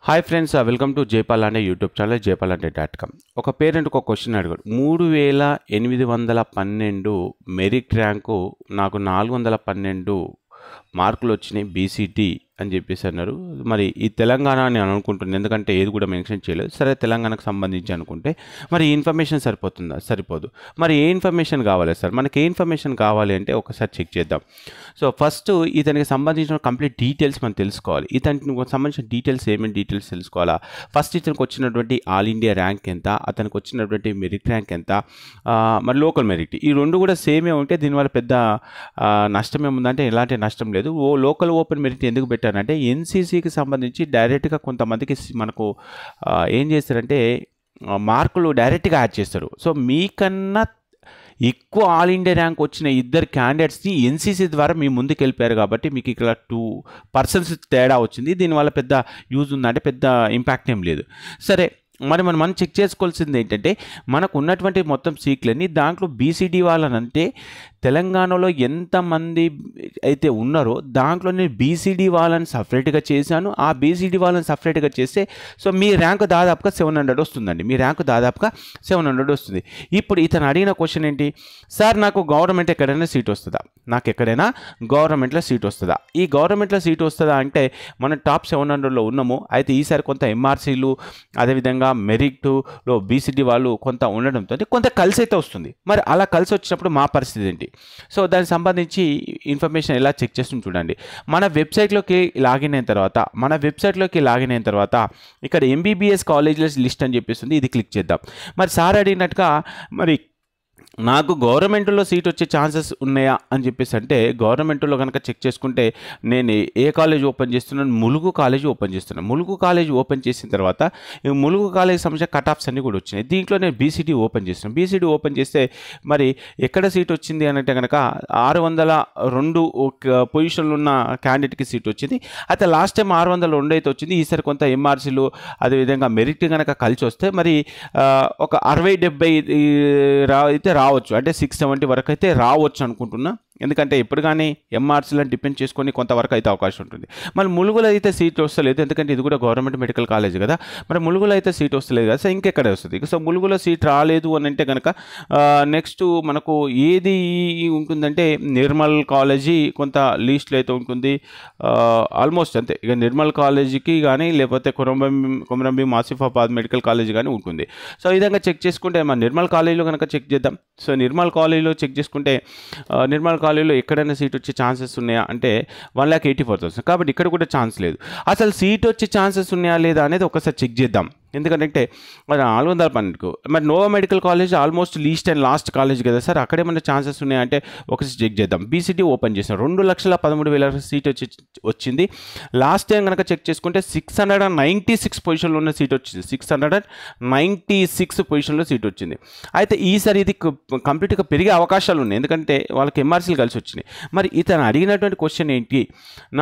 Hi friends, welcome to Jaipal YouTube channel jaypalante.com. ఒక parent ఒక question అడిగాడు. 3812 మెరిట్ ర్యాంకు నాకు 412 మార్కులు వచ్చినాయి బీసీటీ అని చెప్పేసి అన్నారు. మరి ఈ తెలంగాణ అని అనుకుంటున్నాను, ఎందుకంటే ఏది కూడా మెన్షన్ చేయలేదు. సరే, తెలంగాణకు సంబంధించి అనుకుంటే మరి ఈ ఇన్ఫర్మేషన్ సరిపోతుందా? సరిపోదు. మరి ఏ ఇన్ఫర్మేషన్ కావాలి సార్? మనకి ఏ ఇన్ఫర్మేషన్ కావాలి అంటే ఒకసారి చెక్ చేద్దాం. సో ఫస్ట్ ఇతనికి సంబంధించిన కంప్లీట్ డీటెయిల్స్ మనం తెలుసుకోవాలి. ఇతనికి సంబంధించిన డీటెయిల్స్ ఏమేమి డీటెయిల్స్ తెలుసుకోవాలా? ఫస్ట్ ఇతనికి వచ్చినటువంటి ఆల్ ఇండియా ర్యాంక్ ఎంత, అతనికి వచ్చినటువంటి మెరిట్ ర్యాంక్ ఎంత, మరి లోకల్ మెరిట్, ఈ రెండు కూడా సేమే ఉంటే దీనివల్ల పెద్ద నష్టం ఏముందంటే ఎలాంటి నష్టం లేదు. లోకల్ ఓపెన్ మెరిట్ ఎందుకు పెట్టారంటే ఎన్సీసీకి సంబంధించి డైరెక్ట్గా కొంతమందికి మనకు ఏం చేస్తారంటే మార్కులు డైరెక్ట్గా యాడ్ చేస్తారు. సో మీకన్నా ఎక్కువ ఆల్ ఇండియా ర్యాంక్ వచ్చిన ఇద్దరు క్యాండిడేట్స్ని ఎన్సీసీ ద్వారా మీ ముందుకు వెళ్ళిపోయారు కాబట్టి మీకు ఇక్కడ 2% తేడా వచ్చింది. దీనివల్ల పెద్ద యూజ్ ఉందంటే పెద్ద ఇంపాక్ట్ ఏం లేదు. సరే, మనం చెక్ చేసుకోవాల్సింది ఏంటంటే మనకు ఉన్నటువంటి మొత్తం సీట్లన్నీ దాంట్లో బీసీడీ వాళ్ళనంటే తెలంగాణలో ఎంతమంది అయితే ఉన్నారో దాంట్లో నేను బీసీడీ వాళ్ళని సపరేట్గా చేశాను. ఆ బీసీడీ వాళ్ళని సపరేట్గా చేస్తే సో మీ ర్యాంక్ దాదాపుగా 700 వస్తుందండి. మీ ర్యాంక్ దాదాపుగా 700 వస్తుంది. ఇప్పుడు ఇతను అడిగిన క్వశ్చన్ ఏంటి? సార్, నాకు గవర్నమెంట్ ఎక్కడైనా సీట్ వస్తుందా? నాకు ఎక్కడైనా గవర్నమెంట్లో సీట్ వస్తుందా? ఈ గవర్నమెంట్లో సీట్ వస్తుందా అంటే మనం టాప్ 700లో ఉన్నాము. అయితే ఈసారి కొంత ఎంఆర్సీలు అదేవిధంగా మెరిట్లో బీసీడీ వాళ్ళు కొంత ఉండడంతో కొంత కలిసి అయితే వస్తుంది. మరి అలా కలిసి వచ్చినప్పుడు మా పరిస్థితి ఏంటి? సో దానికి సంబంధించి ఇన్ఫర్మేషన్ ఎలా చెక్ చేస్తుంది చూడండి. మన వెబ్సైట్లోకి లాగిన్ అయిన తర్వాత ఇక్కడ ఎంబీబీఎస్ కాలేజెస్ లిస్ట్ అని చెప్పేస్తుంది. ఇది క్లిక్ చేద్దాం. మరి సార్ అడిగినట్టుగా మరి నాకు గవర్నమెంట్లో సీట్ వచ్చే ఛాన్సెస్ ఉన్నాయా అని చెప్పేసి అంటే గవర్నమెంట్లో కనుక చెక్ చేసుకుంటే నేను ఏ కాలేజ్ ఓపెన్ చేస్తున్నాను? ములుగు కాలేజ్ ఓపెన్ చేస్తున్నాను. ములుగు కాలేజ్ ఓపెన్ చేసిన తర్వాత ఈ ములుగు కాలేజ్ సంబంధించిన కట్ ఆఫ్స్ అన్నీ కూడా వచ్చినాయి. దీంట్లో నేను బీసీడీ ఓపెన్ చేస్తున్నాను. బీసీడీ ఓపెన్ చేస్తే మరి ఎక్కడ సీట్ వచ్చింది అని అంటే కనుక 602 పొజిషన్లు ఉన్న క్యాండిడేట్కి సీట్ వచ్చింది. అయితే లాస్ట్ టైం 602 అయితే వచ్చింది. ఈసారి కొంత ఎంఆర్సీలు అదేవిధంగా మెరిట్ కనుక కలిసి వస్తే మరి ఒక 60-70 అయితే రావచ్చు, అంటే 670 వరకు అయితే రావచ్చు అనుకుంటున్నా. ఎందుకంటే ఇప్పుడు కానీ ఎంఆర్సీలను డిపెండ్ చేసుకొని కొంతవరకు అయితే అవకాశం ఉంటుంది. మరి ములుగులో అయితే సీట్ వస్తలేదు, ఎందుకంటే ఇది కూడా గవర్నమెంట్ మెడికల్ కాలేజ్ కదా. మరి ములుగులో అయితే సీట్ వస్తలేదు కదా. సో ఇంకెక్కడ వస్తుంది? సో ములుగులో సీట్ రాలేదు అని అంటే కనుక నెక్స్ట్ మనకు ఏది ఉంటుందంటే నిర్మల్ కాలేజీ కొంత లీస్ట్లో అయితే ఉంటుంది. ఆల్మోస్ట్ అంతే. ఇక నిర్మల్ కాలేజీకి కానీ లేకపోతే కొమరంభీం ఆసిఫాబాద్ మెడికల్ కాలేజ్ కానీ ఉంటుంది. సో ఈ విధంగా చెక్ చేసుకుంటే మన నిర్మల్ కాలేజీలో కనుక చెక్ చేద్దాం. సో నిర్మల్ కాలేజీలో చెక్ చేసుకుంటే నిర్మల్ కాలేజీలో ఎక్కడైనా సీట్ వచ్చే ఛాన్సెస్ ఉన్నాయా అంటే 1,84,000. కాబట్టి ఇక్కడ కూడా ఛాన్స్ లేదు. అసలు సీట్ వచ్చే ఛాన్సెస్ ఉన్నాయా లేదా అనేది ఒకసారి చెక్ చేద్దాం. ఎందుకంటే మరి 412కు మరి Noah medical college almost least and last college కదా సార్, అక్కడేమన్నా ఛాన్సెస్ ఉన్నాయంటే ఒకసారి చెక్ చేద్దాం. బీసీటీ ఓపెన్ చేసాం, 2,13,000 సీట్ వచ్చింది. లాస్ట్ టైం కనుక చెక్ చేసుకుంటే 696 పొజిషన్లో ఉన్న సీట్ వచ్చింది. 696 పొజిషన్లో సీట్ వచ్చింది. అయితే ఈసారి ఇది కంప్లీట్గా పెరిగే అవకాశాలు ఉన్నాయి, ఎందుకంటే వాళ్ళకి ఎంఆర్సీలు కలిసి వచ్చినాయి. మరి ఇతను అడిగినటువంటి క్వశ్చన్ ఏంటి?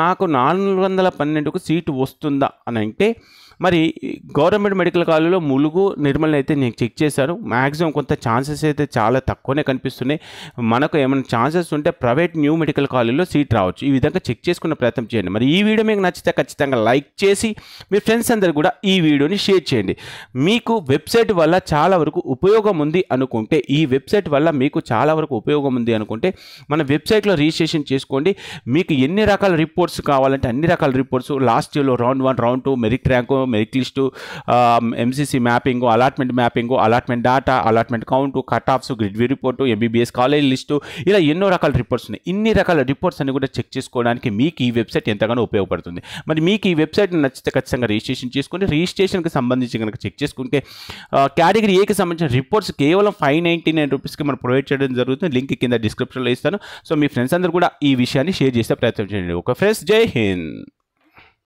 నాకు 412కు సీటు వస్తుందా అని అంటే మరి గవర్నమెంట్ మెడికల్ కాలేజీలో ములుగు నిర్మల్ అయితే నేను చెక్ చేశాను. మ్యాక్సిమం కొంత ఛాన్సెస్ అయితే చాలా తక్కువనే కనిపిస్తున్నాయి. మనకు ఏమైనా ఛాన్సెస్ ఉంటే ప్రైవేట్ న్యూ మెడికల్ కాలేజీలో సీట్ రావచ్చు. ఈ విధంగా చెక్ చేసుకునే ప్రయత్నం చేయండి. మరి ఈ వీడియో మీకు నచ్చితే ఖచ్చితంగా లైక్ చేసి మీ ఫ్రెండ్స్ అందరు కూడా ఈ వీడియోని షేర్ చేయండి. మీకు వెబ్సైట్ వల్ల చాలా వరకు ఉపయోగం ఉంది అనుకుంటే మన వెబ్సైట్లో రిజిస్ట్రేషన్ చేసుకోండి. మీకు ఎన్ని రకాల రిపోర్ట్స్ కావాలంటే అన్ని రకాల రిపోర్ట్స్ లాస్ట్ ఇయర్లో round 1 round 2 merit rank merit list MCC mapping allotment data allotment count cut offs grid view report MBBS college list ఇలా ఎన్నో రకాల రిపోర్ట్స్ ఉన్నాయి. ఇన్ని రకాల రిపోర్ట్స్ అన్ని కూడా చెక్ చేసుకోవడానికి మీకు ఈ వెబ్సైట్ ఎంతగానో ఉపయోగపడుతుంది. మరి మీకు ఈ వెబ్సైట్ నచ్చితే ఖచ్చితంగా రిజిస్ట్రేషన్ చేసుకోండి. రిజిస్ట్రేషన్కి సంబంధించి కనుక చెక్ చేసుకుంటే కేటగిరీ ఏకి సంబంధించిన రిపోర్ట్స్ కేవలం 599 రూపీస్కి మనం ప్రొవైడ్ చేయడం జరుగుతుంది. లింక్ కింద డిస్క్రిప్షన్లో ఇస్తాను. సో మీ ఫ్రెండ్స్ అందరూ కూడా ఈ విషయాన్ని షేర్ చేసే ప్రయత్నం చేయండి. ఓకే ఫ్రెండ్స్, జై హింద్.